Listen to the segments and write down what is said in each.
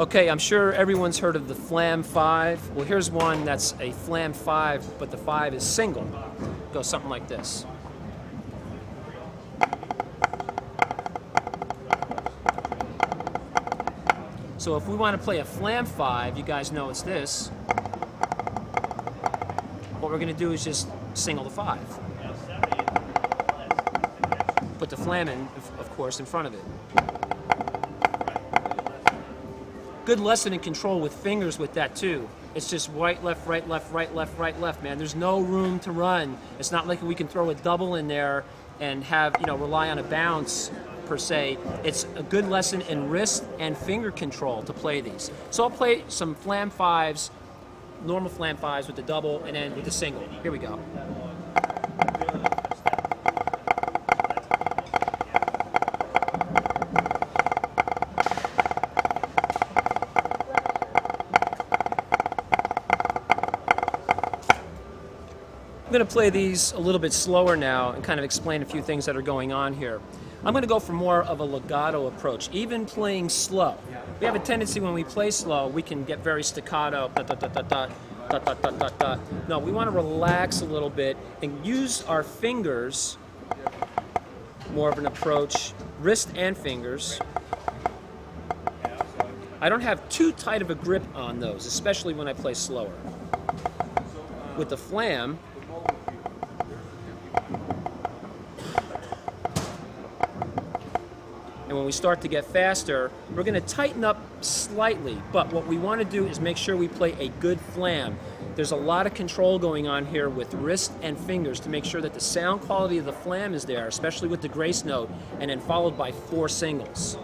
Okay, I'm sure everyone's heard of the Flam 5. Well, here's one that's a Flam 5, but the 5 is single. Goes something like this. So if we want to play a Flam 5, you guys know it's this. What we're going to do is just single the 5. Put the Flam in, of course, in front of it. Good lesson in control with fingers with that too. It's just right, left, right, left, right, left, right, left, man. There's no room to run. It's not like we can throw a double in there and have, rely on a bounce per se. It's a good lesson in wrist and finger control to play these. So I'll play some Flam 5s, normal Flam 5s with the double and then with the single. Here we go. I'm going to play these a little bit slower now and kind of explain a few things that are going on here. I'm going to go for more of a legato approach, even playing slow. We have a tendency when we play slow, we can get very staccato, dot, dot, dot, dot, dot, dot, dot, dot, dot, dot. No, we want to relax a little bit and use our fingers, more of an approach, wrist and fingers. I don't have too tight of a grip on those, especially when I play slower. With the Flam, and when we start to get faster, we're going to tighten up slightly, but what we want to do is make sure we play a good Flam. There's a lot of control going on here with wrist and fingers to make sure that the sound quality of the Flam is there, especially with the grace note, and then followed by 4 singles.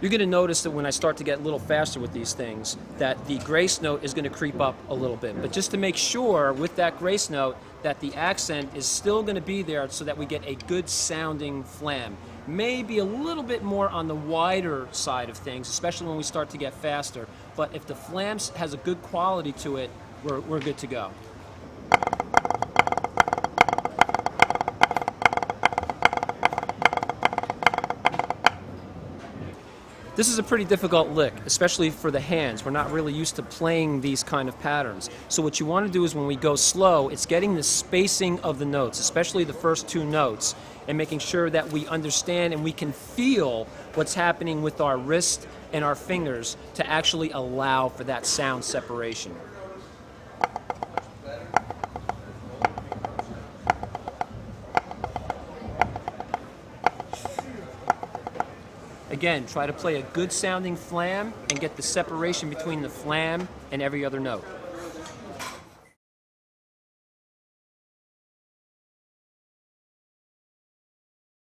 You're going to notice that when I start to get a little faster with these things, that the grace note is going to creep up a little bit. But just to make sure with that grace note that the accent is still going to be there so that we get a good sounding Flam. Maybe a little bit more on the wider side of things, especially when we start to get faster. But if the Flam has a good quality to it, we're good to go. This is a pretty difficult lick, especially for the hands. We're not really used to playing these kind of patterns. So what you want to do is when we go slow, it's getting the spacing of the notes, especially the first 2 notes, and making sure that we understand and we can feel what's happening with our wrist and our fingers to actually allow for that sound separation. Again, try to play a good sounding Flam and get the separation between the Flam and every other note.